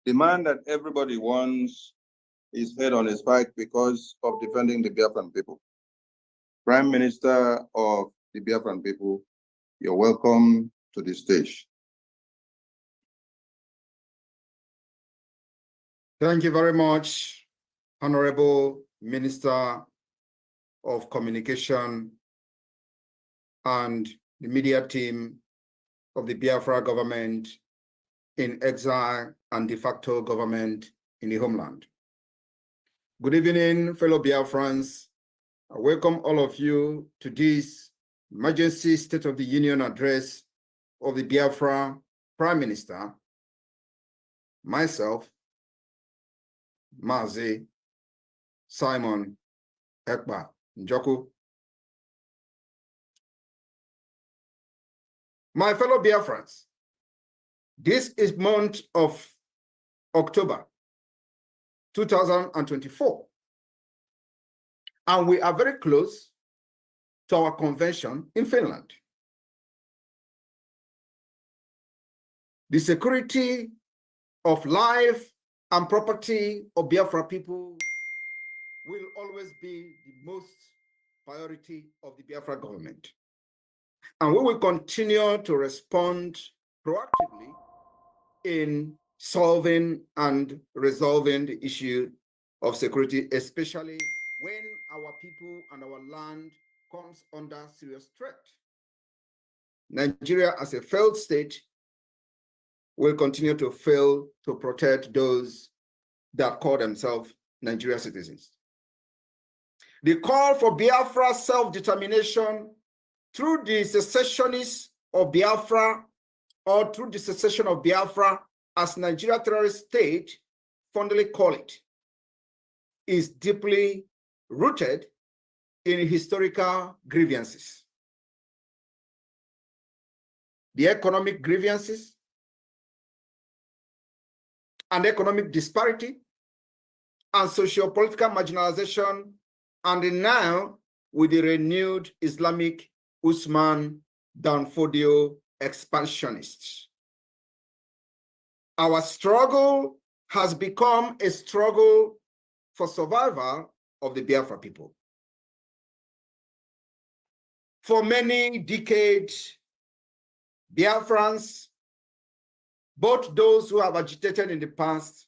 The man that everybody wants is head on his pike because of defending the Biafran people. Prime Minister of the Biafran people, you're welcome to the stage. Thank you very much, Honorable Minister of Communication and the media team of the Biafra government in exile and de facto government in the homeland. Good evening, fellow Biafrans. I welcome all of you to this emergency State of the Union address of the Biafra Prime Minister, myself, Mazi Simon Èkpá Njoku. My fellow Biafrans, this is month of October 2024, and we are very close to our convention in Finland. The security of life and property of Biafra people will always be the most priority of the Biafra government. And we will continue to respond proactively in solving and resolving the issue of security, especially when our people and our land comes under serious threat. Nigeria, as a failed state, will continue to fail to protect those that call themselves Nigerian citizens. The call for Biafra self-determination through the secessionists of Biafra or through the secession of Biafra, as Nigeria terrorist state fondly call it, is deeply rooted in historical grievances. The economic grievances and economic disparity and socio-political marginalization, and now with the renewed Islamic Usman Danfodio expansionists. Our struggle has become a struggle for survival of the Biafra people. For many decades, Biafrans, both those who have agitated in the past,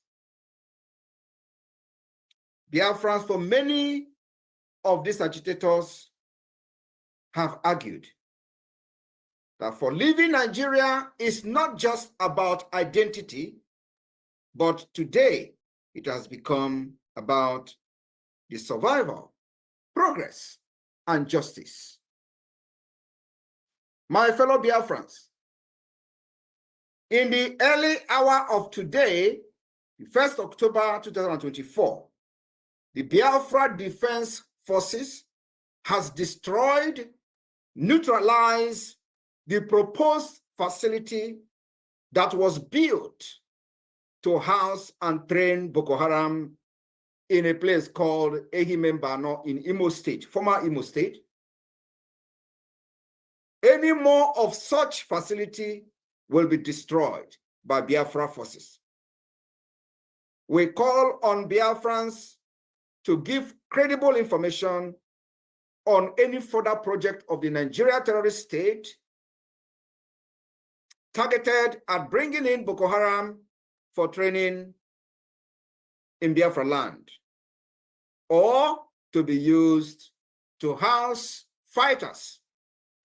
Biafrans, for many of these agitators have argued that for leaving Nigeria is not just about identity, but today it has become about the survival, progress, and justice. My fellow Biafrans, in the early hour of today, the 1st October 2024, the Biafra Defense Forces has destroyed, neutralized the proposed facility that was built to house and train Boko Haram in a place called Ehimembano in Imo State, former Imo State. Any more of such facility will be destroyed by Biafra forces. We call on Biafrans to give credible information on any further project of the Nigeria terrorist state targeted at bringing in Boko Haram for training in Biafra land, or to be used to house fighters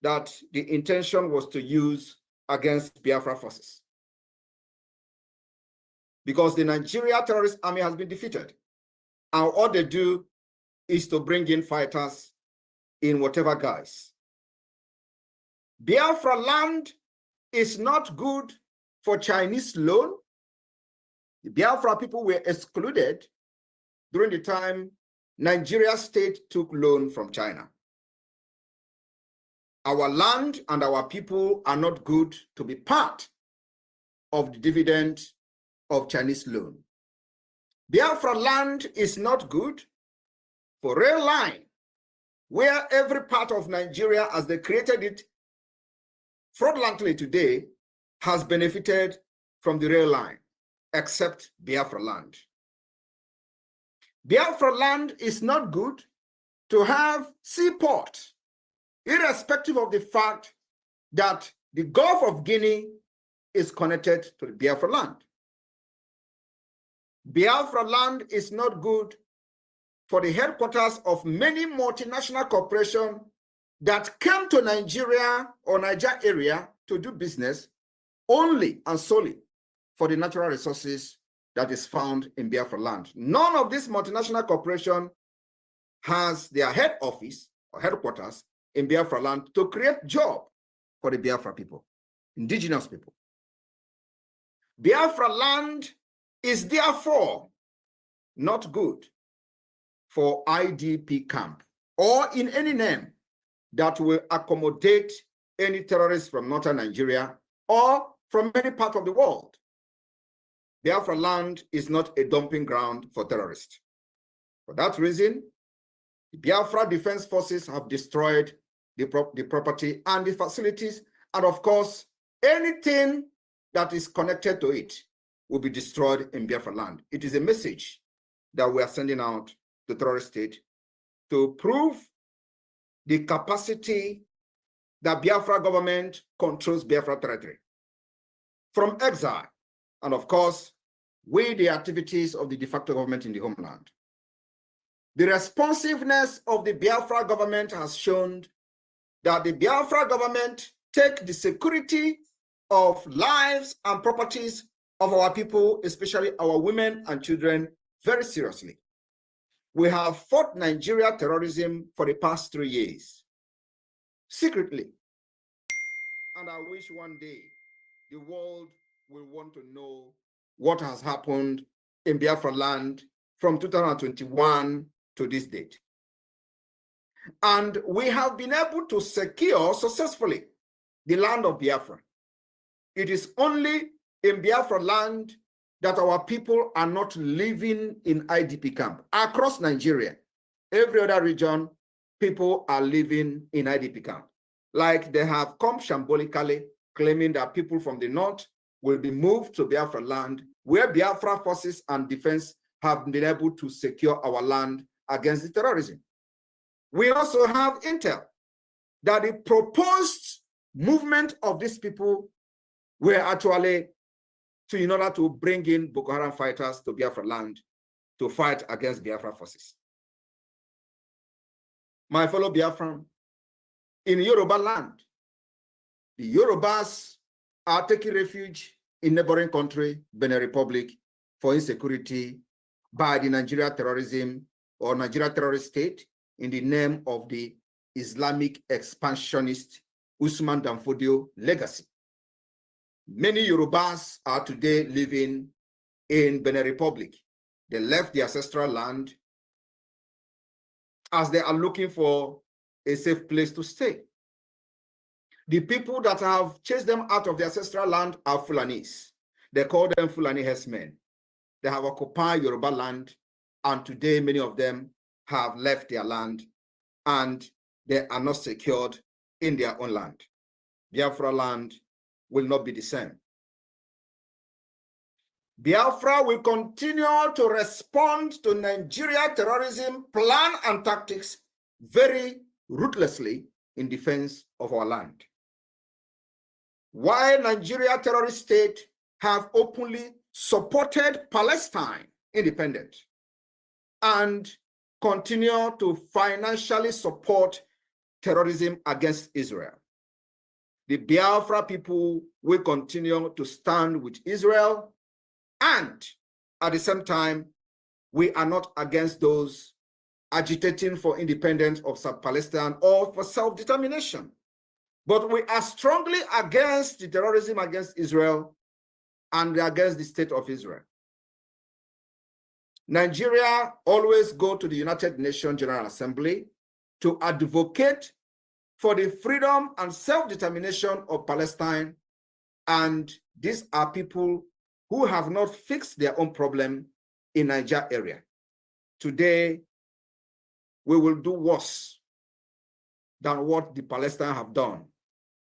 that the intention was to use against Biafra forces. Because the Nigeria terrorist army has been defeated, and all they do is to bring in fighters in whatever guise. Biafra land is not good for Chinese loan. The Biafra people were excluded during the time Nigeria state took loan from China. Our land and our people are not good to be part of the dividend of Chinese loan. Biafra land is not good for rail line, where every part of Nigeria, as they created it fraudulently today, has benefited from the rail line. except Biafra land. Biafra land is not good to have seaport, irrespective of the fact that the Gulf of Guinea is connected to the Biafra land. Biafra land is not good for the headquarters of many multinational corporations that came to Nigeria or Niger area to do business only and solely for the natural resources that is found in Biafra land. None of these multinational corporations has their head office or headquarters in Biafra land to create jobs for the Biafra people, indigenous people. Biafra land is therefore not good for IDP camp or in any name that will accommodate any terrorists from northern Nigeria or from any part of the world. Biafra land is not a dumping ground for terrorists. For that reason, the Biafra Defense Forces have destroyed the property and the facilities, and of course, anything that is connected to it will be destroyed in Biafra land. It is a message that we are sending out to the terrorist state to prove the capacity that Biafra government controls Biafra territory from exile, and of course, with the activities of the de facto government in the homeland. The responsiveness of the Biafra government has shown that the Biafra government take the security of lives and properties of our people, especially our women and children, very seriously. We have fought Nigeria terrorism for the past 3 years, secretly. And I wish one day the world will want to know what has happened in Biafra land from 2021 to this date. And we have been able to secure successfully the land of Biafra. It is only in Biafra land that our people are not living in IDP camp. Across Nigeria, every other region, people are living in IDP camp. Like they have come shambolically, claiming that people from the north will be moved to Biafra land, where Biafra forces and defense have been able to secure our land against the terrorism. We also have intel that the proposed movement of these people were actually in order to bring in Boko Haram fighters to Biafra land to fight against Biafra forces. My fellow Biafran, in Yoruba land, the Yorubas are taking refuge in neighboring country, Benin Republic, for insecurity by the Nigeria terrorism or Nigeria terrorist state in the name of the Islamic expansionist Usman Dan Fodio legacy. Many Yorubas are today living in Benin Republic. They left the ancestral land as they are looking for a safe place to stay. The people that have chased them out of the ancestral land are Fulanis. They call them Fulani herdsmen. They have occupied Yoruba land, and today many of them have left their land and they are not secured in their own land. Biafra land will not be the same. Biafra will continue to respond to Nigeria terrorism plan and tactics very ruthlessly in defense of our land. While Nigeria terrorist state have openly supported Palestine independence and continue to financially support terrorism against Israel, the Biafra people will continue to stand with Israel, and at the same time, we are not against those agitating for independence of South Palestine or for self-determination. But we are strongly against the terrorism against Israel and against the state of Israel. Nigeria always go to the United Nations General Assembly to advocate for the freedom and self-determination of Palestine. And these are people who have not fixed their own problem in Niger area. Today, we will do worse than what the Palestinians have done,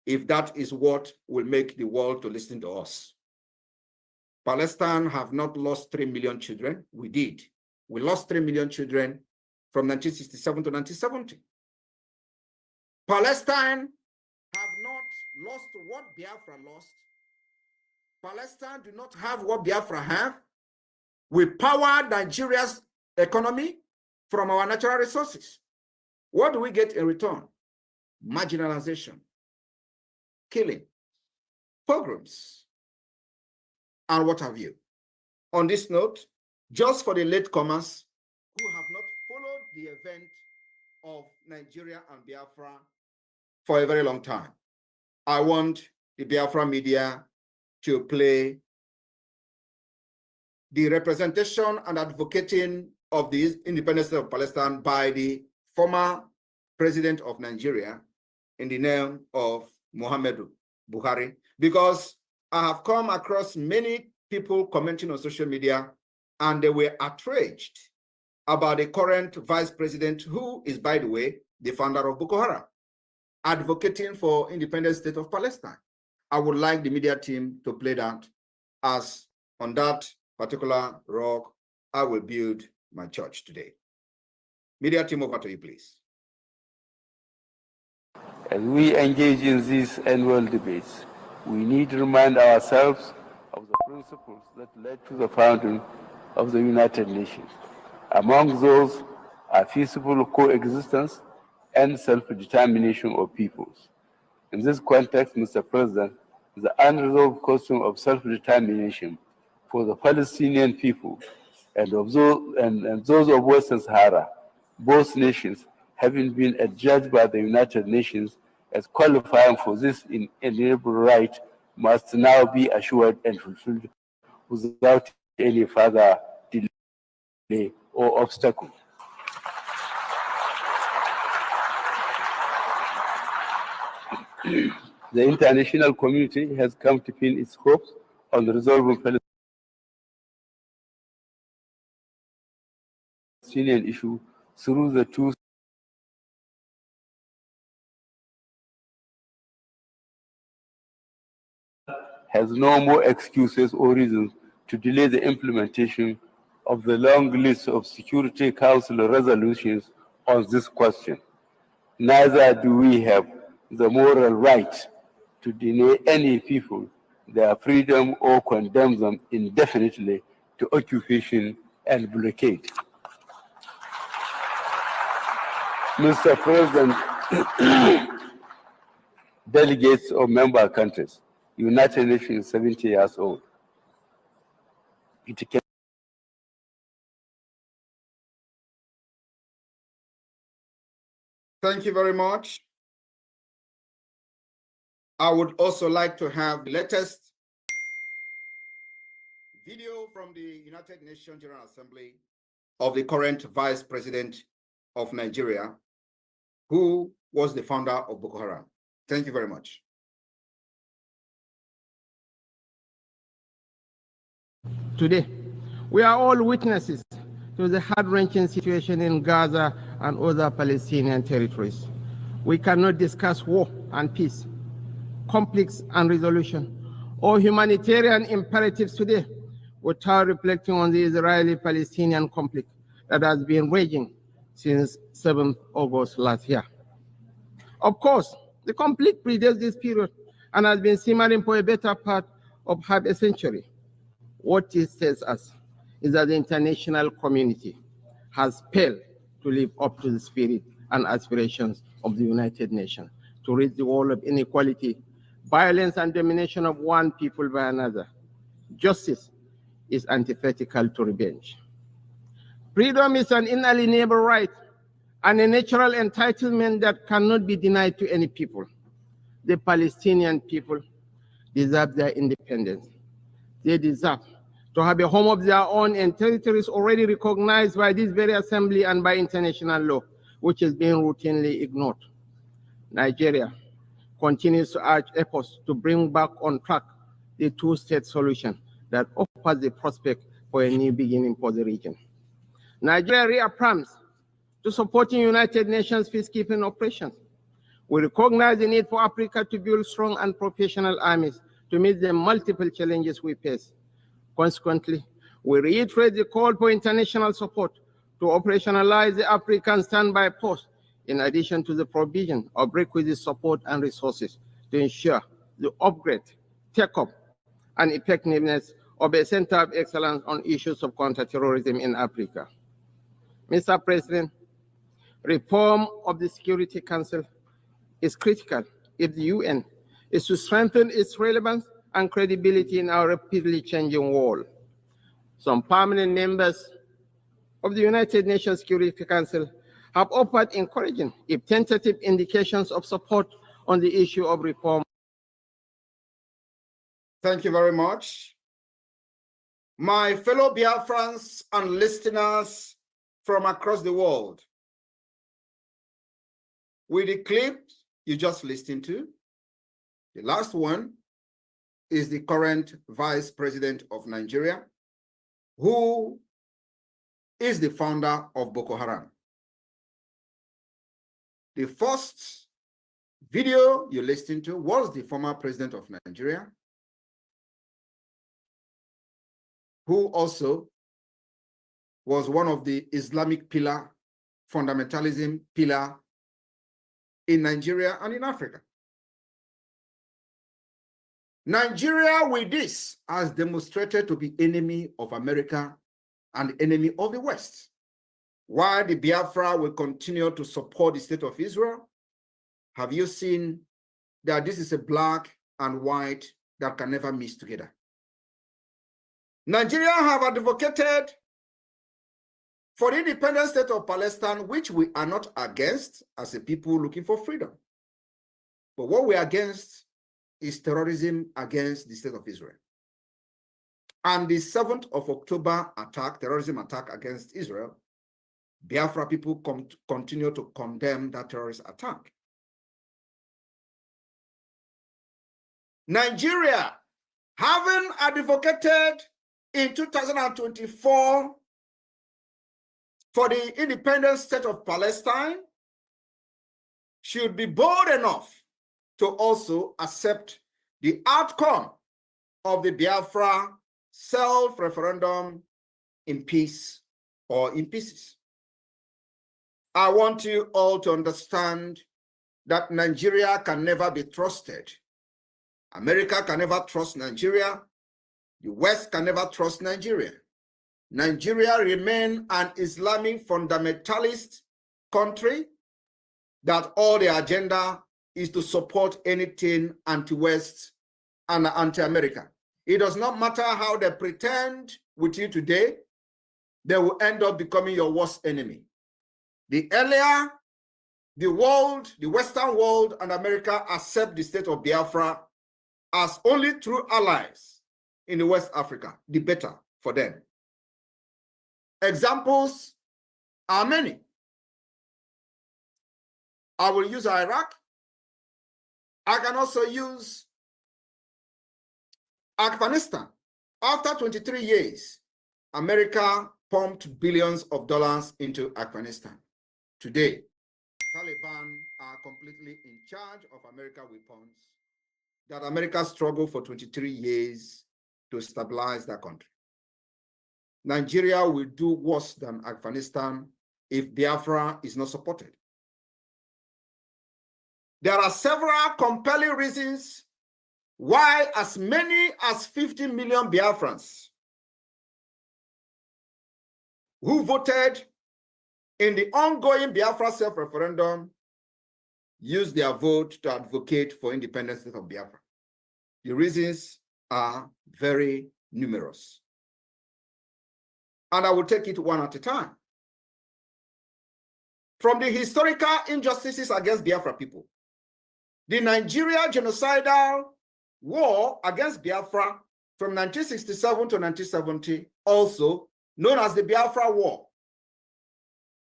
if that is what will make the world to listen to us. Palestine have not lost 3 million children. We did. We lost 3 million children from 1967 to 1970. Palestine have not lost what Biafra lost. Palestine do not have what Biafra have. We power Nigeria's economy from our natural resources. What do we get in return? Marginalization, killing, pogroms, and what have you. On this note, just for the latecomers who have not followed the event of Nigeria and Biafra for a very long time, I want the Biafra media to play the representation and advocating of the independence of Palestine by the former president of Nigeria in the name of Muhammadu Buhari, because I have come across many people commenting on social media and they were outraged about the current vice president, who is, by the way, the founder of Boko Haram, advocating for independent state of Palestine. I would like the media team to play that, as on that particular rock, I will build my church today. Media team, over to you, please. As we engage in these annual debates, we need to remind ourselves of the principles that led to the founding of the United Nations. Among those are peaceful coexistence and self-determination of peoples. In this context, Mr. President, the unresolved question of self-determination for the Palestinian people and those of Western Sahara, both nations having been adjudged by the United Nations as qualifying for this inalienable right, must now be assured and fulfilled without any further delay or obstacle. The international community has come to pin its hopes on resolving the Palestinian issue through the two has no more excuses or reasons to delay the implementation of the long list of Security Council resolutions on this question. Neither do we have the moral right to deny any people their freedom or condemn them indefinitely to occupation and blockade. Mr. President, delegates of member countries, United Nations is 70 years old. It can Thank you very much. I would also like to have the latest video from the United Nations General Assembly of the current Vice President of Nigeria, who was the founder of Boko Haram. Thank you very much. Today, we are all witnesses to the heart-wrenching situation in Gaza and other Palestinian territories. We cannot discuss war and peace, conflicts and resolution, or humanitarian imperatives today without reflecting on the Israeli-Palestinian conflict that has been raging since 7th August last year. Of course, the conflict predates this period and has been simmering for a better part of half a century. What it tells us is that the international community has failed to live up to the spirit and aspirations of the United Nations to rid the world of inequality, violence, and domination of one people by another. Justice is antithetical to revenge. Freedom is an inalienable right and a natural entitlement that cannot be denied to any people. The Palestinian people deserve their independence. They deserve to have a home of their own in territories already recognized by this very assembly and by international law, which is being routinely ignored. Nigeria continues to urge efforts to bring back on track the two-state solution that offers the prospect for a new beginning for the region. Nigeria reaffirms to supporting United Nations peacekeeping operations. We recognize the need for Africa to build strong and professional armies to meet the multiple challenges we face. Consequently, we reiterate the call for international support to operationalize the African Standby Force, in addition to the provision of requisite support and resources to ensure the upgrade, take-up, and effectiveness of a Center of Excellence on issues of counterterrorism in Africa. Mr. President, reform of the Security Council is critical if the UN is to strengthen its relevance and credibility in our rapidly changing world. Some permanent members of the United Nations Security Council have offered encouraging, if tentative, indications of support on the issue of reform. Thank you very much. My fellow Biafrans and listeners from across the world, with the clip you just listened to, the last one is the current Vice President of Nigeria, who is the founder of Boko Haram. The first video you listened to was the former President of Nigeria, who also was one of the Islamic pillar, fundamentalism pillar in Nigeria and in Africa. Nigeria with this has demonstrated to be enemy of America and enemy of the West. While the Biafra will continue to support the state of Israel, have you seen that this is a black and white that can never mix together? Nigeria have advocated for the independent state of Palestine, which we are not against as a people looking for freedom. But what we are against is terrorism against the state of Israel. And the 7th of October attack, terrorism attack against Israel, Biafra people continue to condemn that terrorist attack. Nigeria, having advocated in 2024 for the independent state of Palestine, should be bold enough to also accept the outcome of the Biafra self-referendum in peace or in pieces. I want you all to understand that Nigeria can never be trusted. America can never trust Nigeria. The West can never trust Nigeria. Nigeria remains an Islamic fundamentalist country that all the agenda is to support anything anti-West and anti-America. It does not matter how they pretend with you today, they will end up becoming your worst enemy. The earlier the world, the Western world and America accept the state of Biafra as only true allies in the West Africa, the better for them. Examples are many. I will use Iraq. I can also use Afghanistan. After 23 years, America pumped billions of dollars into Afghanistan. Today, Taliban are completely in charge of American weapons that America struggled for 23 years to stabilize that country. Nigeria will do worse than Afghanistan if Biafra is not supported. There are several compelling reasons why as many as 50 million Biafrans who voted in the ongoing Biafra self-referendum use their vote to advocate for independence of Biafra. The reasons are very numerous. And I will take it one at a time. From the historical injustices against Biafra people, the Nigeria genocidal war against Biafra from 1967 to 1970, also known as the Biafra War,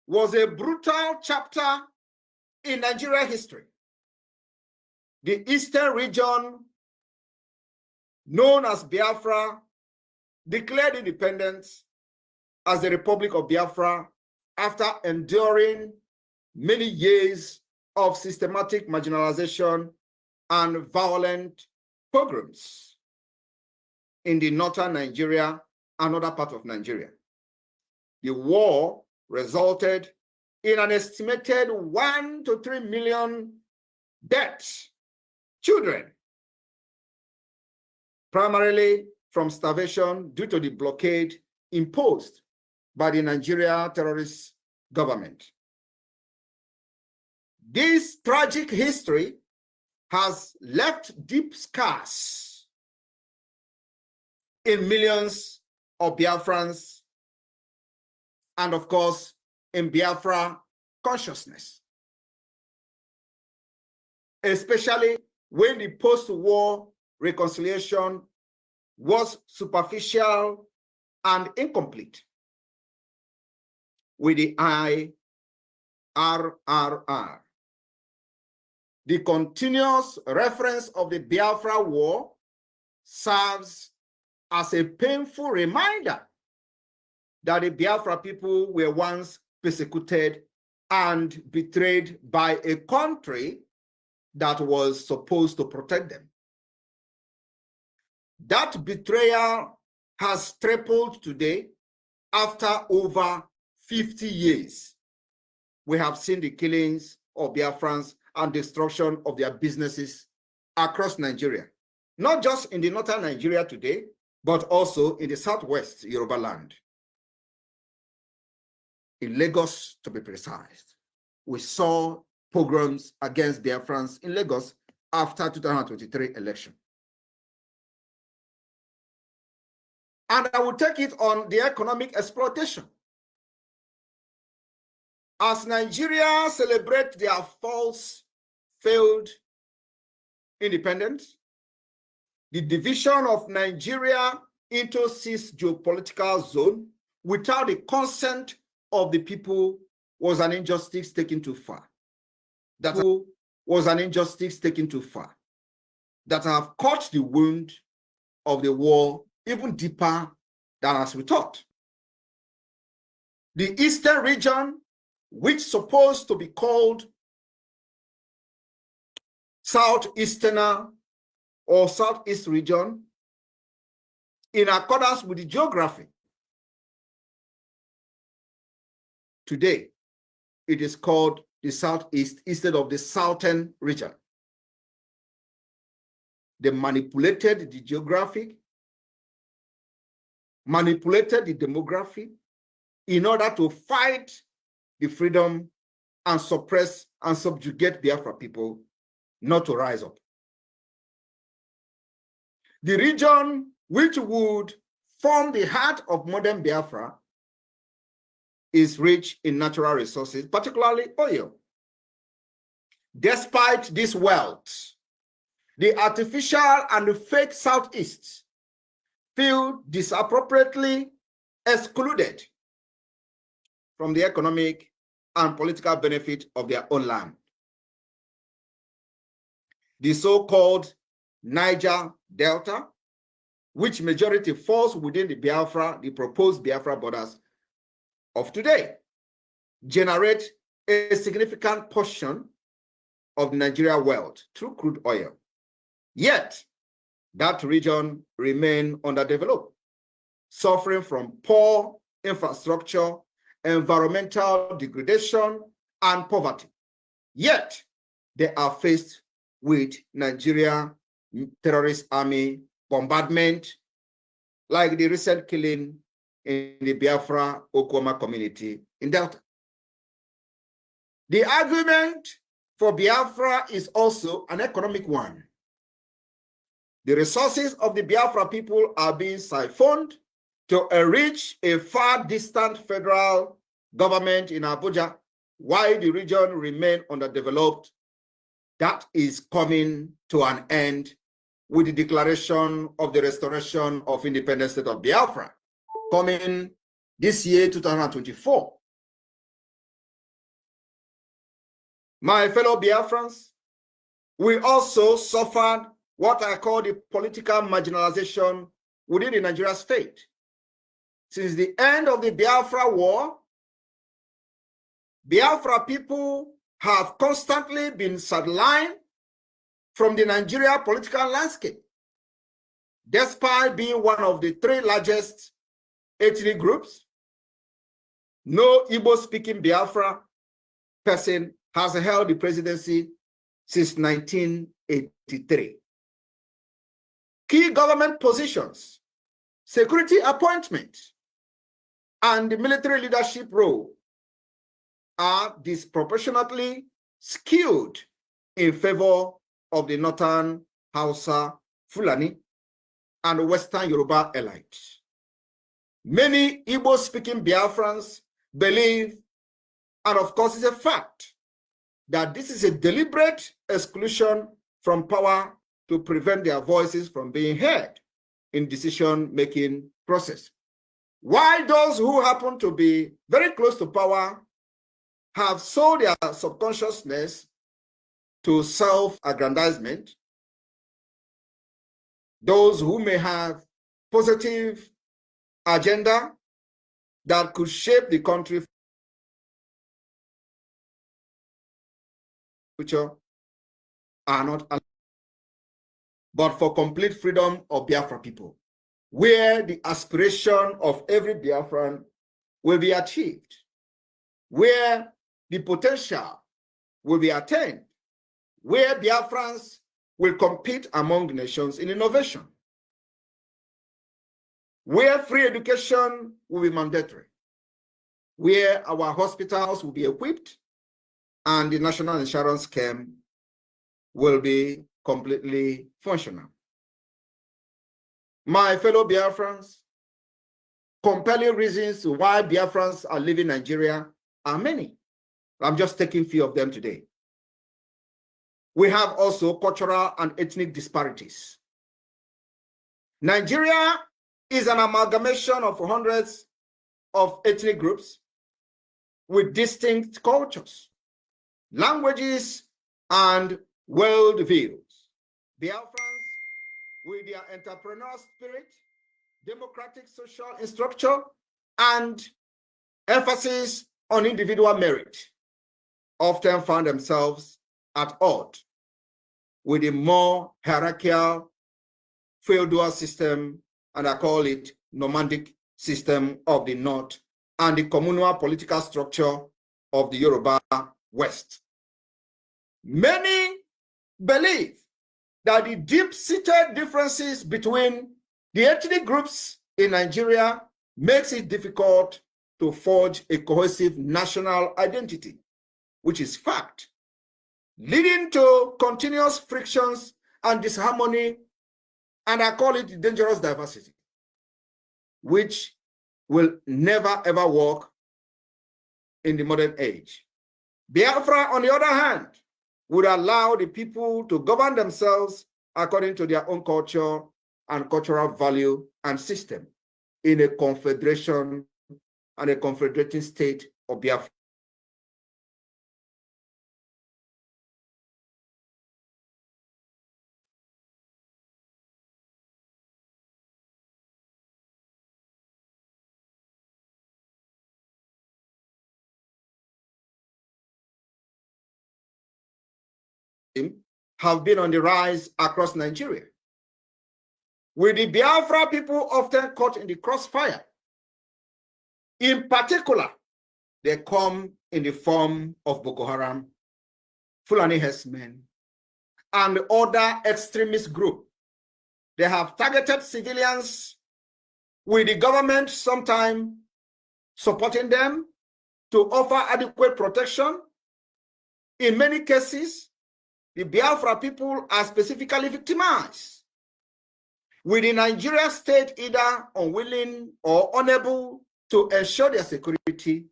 was a brutal chapter in Nigeria history. The eastern region, known as Biafra, declared independence as the Republic of Biafra after enduring many years of systematic marginalization and violent pogroms. in the northern Nigeria and other parts of Nigeria. The war resulted in an estimated 1 to 3 million deaths, children, primarily from starvation due to the blockade imposed by the Nigeria terrorist government. This tragic history has left deep scars in millions of Biafrans and, of course, in Biafra consciousness, especially when the post-war reconciliation was superficial and incomplete with the IRRR. The continuous reference of the Biafra War serves as a painful reminder that the Biafra people were once persecuted and betrayed by a country that was supposed to protect them. That betrayal has tripled today after over 50 years. We have seen the killings of Biafrans and destruction of their businesses across Nigeria, not just in the northern Nigeria today, but also in the southwest Yoruba land. In Lagos, to be precise, we saw pogroms against Biafrans in Lagos after 2023 election. And I will take it on the economic exploitation. As Nigeria celebrates their failed independence, the division of Nigeria into 6 geopolitical zones without the consent of the people was an injustice taken too far. That was an injustice taken too far. That have cut the wound of the war even deeper than as we thought. The eastern region, which is supposed to be called Southeastern or Southeast region, in accordance with the geography, today it is called the Southeast instead of the Southern region. They manipulated the geography, manipulated the demography in order to fight the freedom and suppress and subjugate Biafra people not to rise up. The region which would form the heart of modern Biafra is rich in natural resources, particularly oil. Despite this wealth, the artificial and the fake Southeast feel disappropriately excluded from the economic and political benefit of their own land. The so-called Niger Delta, which majority falls within the proposed Biafra borders of today, generate a significant portion of Nigeria wealth through crude oil. Yet, that region remains underdeveloped, suffering from poor infrastructure, environmental degradation, and poverty. Yet, they are faced with Nigeria terrorist army bombardment, like the recent killing in the Biafra Okoma community in Delta. The argument for Biafra is also an economic one. The resources of the Biafra people are being siphoned to enrich a far distant federal government in Abuja, while the region remains underdeveloped. That is coming to an end with the declaration of the restoration of independent state of Biafra, coming this year, 2024. My fellow Biafrans, we also suffered what I call the political marginalization within the Nigerian state. Since the end of the Biafra war, Biafra people have constantly been sidelined from the Nigeria political landscape. despite being one of the 3 largest ethnic groups, no Igbo-speaking Biafra person has held the presidency since 1983. Key government positions, security appointment, and the military leadership role are disproportionately skewed in favor of the Northern Hausa, Fulani, and Western Yoruba elites. Many Igbo-speaking Biafrans believe, and of course it's a fact, that this is a deliberate exclusion from power to prevent their voices from being heard in decision-making process. While those who happen to be very close to power have sold their subconsciousness to self-aggrandizement, those who may have positive agenda that could shape the country future are not allowed, but for complete freedom of Biafra people, where the aspiration of every Biafran will be achieved, where the potential will be attained, where Biafrans will compete among nations in innovation, where free education will be mandatory, where our hospitals will be equipped, and the national insurance scheme will be completely functional. My fellow Biafrans, compelling reasons why Biafrans are leaving Nigeria are many. I'm just taking a few of them today. We have also cultural and ethnic disparities. Nigeria is an amalgamation of hundreds of ethnic groups with distinct cultures, languages, and worldviews. Biafrans, with their entrepreneurial spirit, democratic social structure, and emphasis on individual merit, often found themselves at odds with a more hierarchical feudal system, and I call it nomadic system of the North, and the communal political structure of the Yoruba West. Many believe that the deep-seated differences between the ethnic groups in Nigeria makes it difficult to forge a cohesive national identity, which is fact, leading to continuous frictions and disharmony, and I call it dangerous diversity, which will never ever work in the modern age. Biafra, on the other hand, would allow the people to govern themselves according to their own culture and cultural value and system in a confederation and a confederating state of Biafra. Have been on the rise across Nigeria, with the Biafra people often caught in the crossfire. In particular, they come in the form of Boko Haram, Fulani herdsmen, and other extremist groups. They have targeted civilians, with the government sometimes supporting them to offer adequate protection. In many cases, the Biafra people are specifically victimized, with the Nigeria state either unwilling or unable to ensure their security.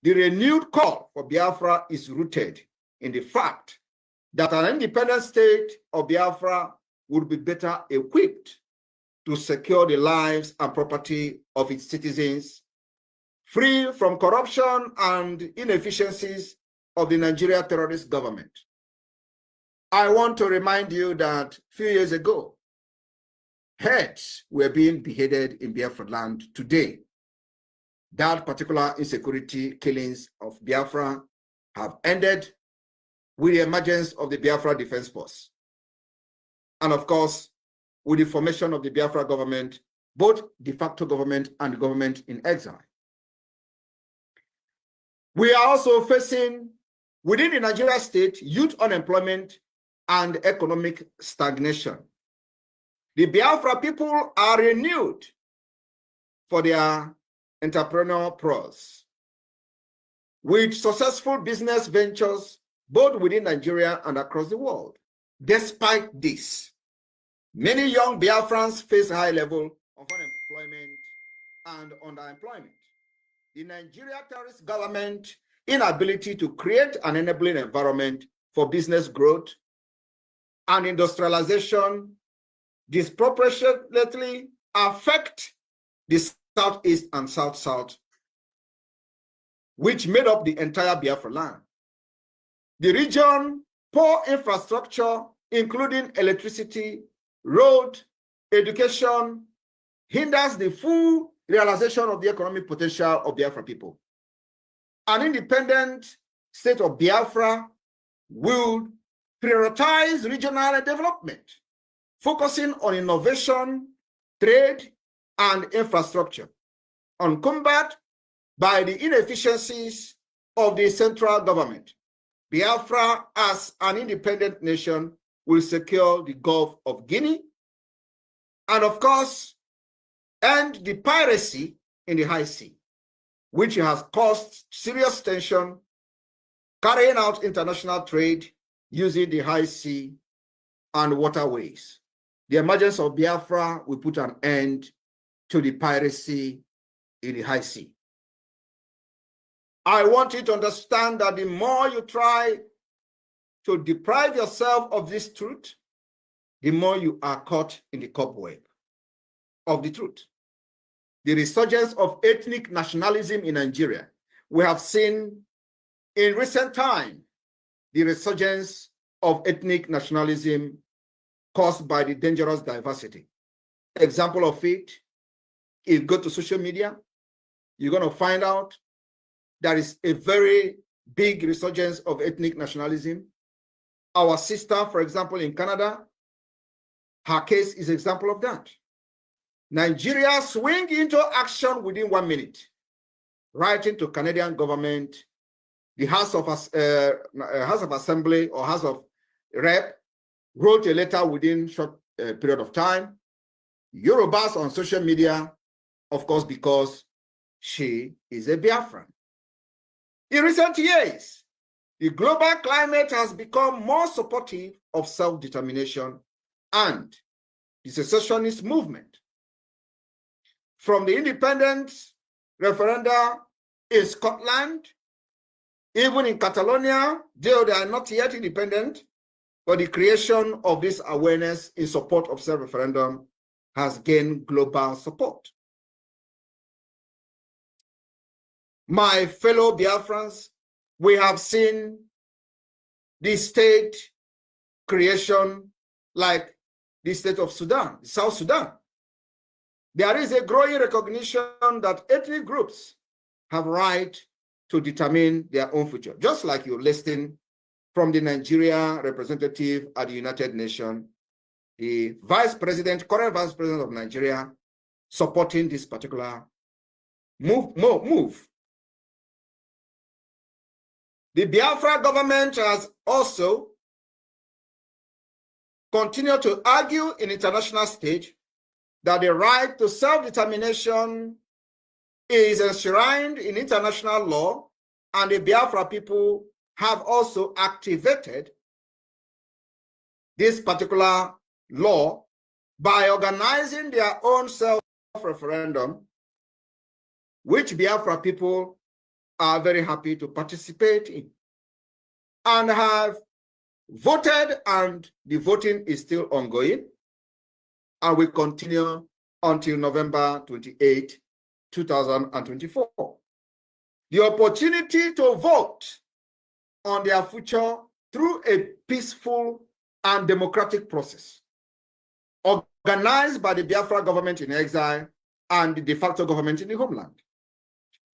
The renewed call for Biafra is rooted in the fact that an independent state of Biafra would be better equipped to secure the lives and property of its citizens, free from corruption and inefficiencies of the Nigeria terrorist government. I want to remind you that a few years ago, heads were being beheaded in Biafra land. Today, that particular insecurity killings of Biafra have ended with the emergence of the Biafra Defense Force. And of course, with the formation of the Biafra government, both de facto government and the government in exile. We are also facing, within the Nigeria state, youth unemployment and economic stagnation. The Biafra people are renewed for their entrepreneurial prowess, with successful business ventures both within Nigeria and across the world. Despite this, many young Biafrans face a high level of unemployment and underemployment. The Nigeria terrorist government inability to create an enabling environment for business growth and industrialization disproportionately affect the Southeast and South-South, which made up the entire Biafra land. The region, poor infrastructure, including electricity, road, education, hinders the full realization of the economic potential of Biafra people. An independent state of Biafra will prioritize regional development, focusing on innovation, trade, and infrastructure, uncumbered by the inefficiencies of the central government. Biafra, as an independent nation, will secure the Gulf of Guinea and, of course, end the piracy in the high sea, which has caused serious tension, carrying out international trade using the high sea and waterways. The emergence of Biafra will put an end to the piracy in the high sea. I want you to understand that the more you try to deprive yourself of this truth, the more you are caught in the cobweb of the truth. The resurgence of ethnic nationalism in Nigeria. We have seen in recent time the resurgence of ethnic nationalism caused by the dangerous diversity. Example of it, if you go to social media, you're going to find out there is a very big resurgence of ethnic nationalism. Our sister, for example, in Canada, her case is an example of that. Nigeria swing into action within 1 minute, writing to Canadian government, the House of Assembly or House of Rep wrote a letter within short period of time. Yorubas on social media, of course, because she is a Biafran. In recent years, the global climate has become more supportive of self-determination and the secessionist movement. From the independence referenda in Scotland, even in Catalonia, though they are not yet independent, but the creation of this awareness in support of self-referendum has gained global support. My fellow Biafrans, we have seen the state creation like the state of Sudan, South Sudan. There is a growing recognition that ethnic groups have right to determine their own future, just like you're listening from the Nigeria representative at the United Nations, the vice president, current vice president of Nigeria, supporting this particular move. The Biafra government has also continued to argue in international stage that the right to self-determination is enshrined in international law, and the Biafra people have also activated this particular law by organizing their own self-referendum, which Biafra people are very happy to participate in and have voted, and the voting is still ongoing and will continue until November 28, 2024. The opportunity to vote on their future through a peaceful and democratic process organized by the Biafra government in exile and the de facto government in the homeland.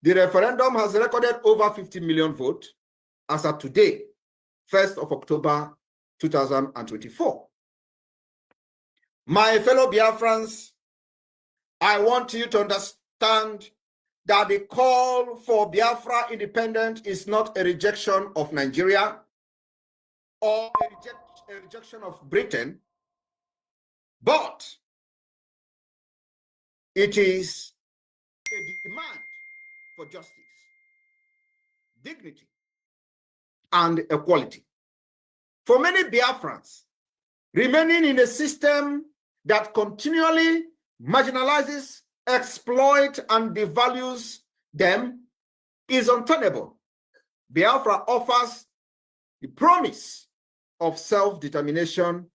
The referendum has recorded over 50 million votes as of today, 1st of October 2024. My fellow Biafrans, I want you to understand that the call for Biafra independence is not a rejection of Nigeria or a rejection of Britain, but it is a demand for justice, dignity, and equality. For many Biafrans, remaining in a system that continually marginalizes, exploits, and devalues them is untenable. Biafra offers the promise of self-determination,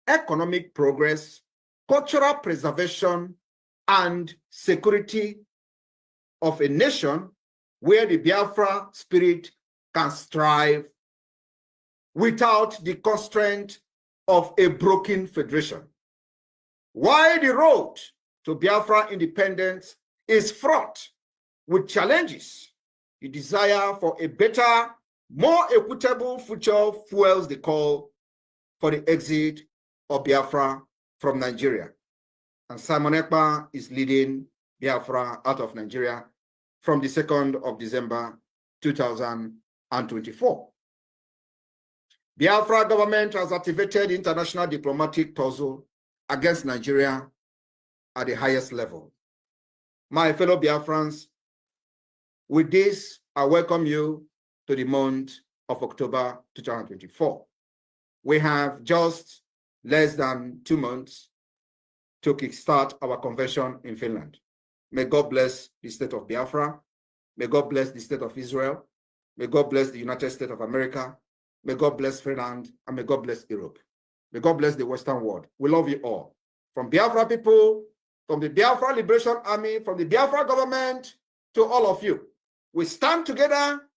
economic progress, cultural preservation, and security of a nation where the Biafra spirit can strive without the constraint of a broken federation. While the road to Biafra independence is fraught with challenges, the desire for a better, more equitable future fuels the call for the exit of Biafra from Nigeria. And Simon Èkpá is leading Biafra out of Nigeria from the 2nd of December 2024. Biafra government has activated international diplomatic tussle against Nigeria at the highest level. My fellow Biafrans, with this, I welcome you to the month of October 2024. We have just less than 2 months to kickstart our convention in Finland. May God bless the state of Biafra. May God bless the state of Israel. May God bless the United States of America. May God bless Finland, and may God bless Europe. May God bless the Western world. We love you all. From Biafra people, from the Biafra Liberation Army, from the Biafra government, to all of you. We stand together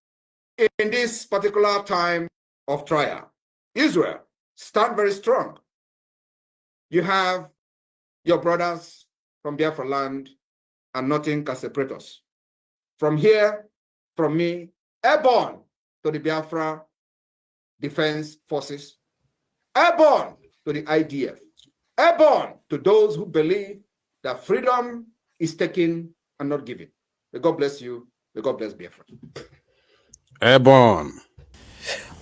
in this particular time of trial. Israel, stand very strong. You have your brothers from Biafra land, and nothing can separate us. From here, from me, airborne to the Biafra Defense Forces, airborne to the IDF, airborne to those who believe that freedom is taken and not given. May God bless you. May God bless Biafra. Airborne.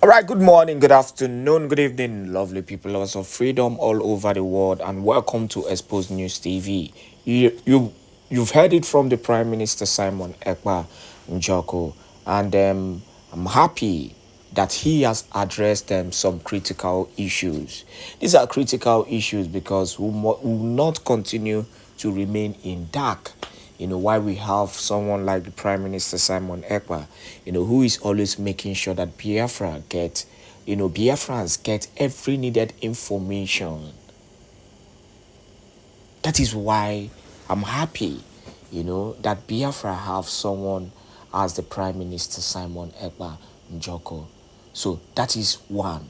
All right, good morning, good afternoon, good evening, lovely people, lovers of freedom all over the world, and welcome to Exposed News TV. You've heard it from the Prime Minister Simon Èkpá Njoko, and I'm happy that he has addressed some critical issues. These are critical issues because we will not continue to remain in dark. Why we have someone like the Prime Minister Simon Èkpá, who is always making sure that Biafrans get every needed information. That is why I'm happy, that Biafra have someone as the Prime Minister Simon Èkpá Njoko. So that is one.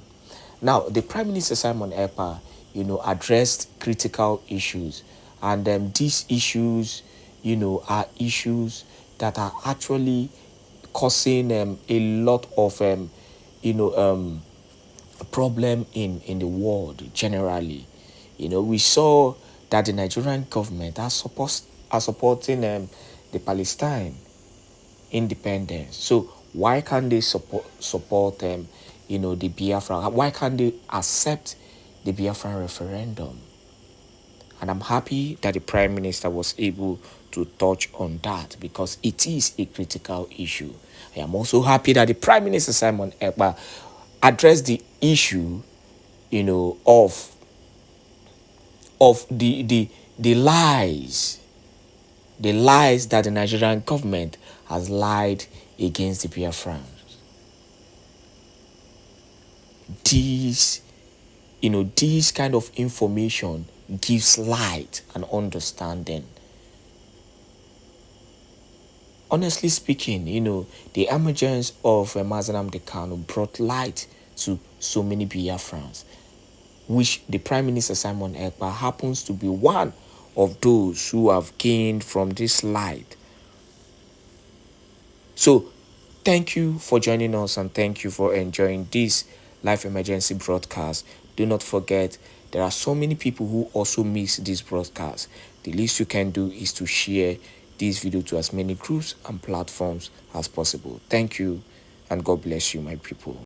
Now, the Prime Minister Simon Èkpá, addressed critical issues, and these issues, are issues that are actually causing a lot of, problem in the world generally. We saw that the Nigerian government are supporting the Palestine independence. So why can't they support the Biafra? Why can't they accept the Biafran referendum? And I'm happy that the Prime Minister was able to touch on that because it is a critical issue. I am also happy that the Prime Minister Simon Èkpá addressed the issue, of the lies that the Nigerian government has lied against the Biafrans. This kind of information gives light and understanding. Honestly speaking, the emergence of Mazi Nnamdi Kanu brought light to so many Biafrans, which the Prime Minister Simon Èkpá happens to be one of those who have gained from this light. So, thank you for joining us and thank you for enjoying this live emergency broadcast. Do not forget There are so many people who also miss this broadcast. The least you can do is to share this video to as many groups and platforms as possible. Thank you, and God bless you, my people.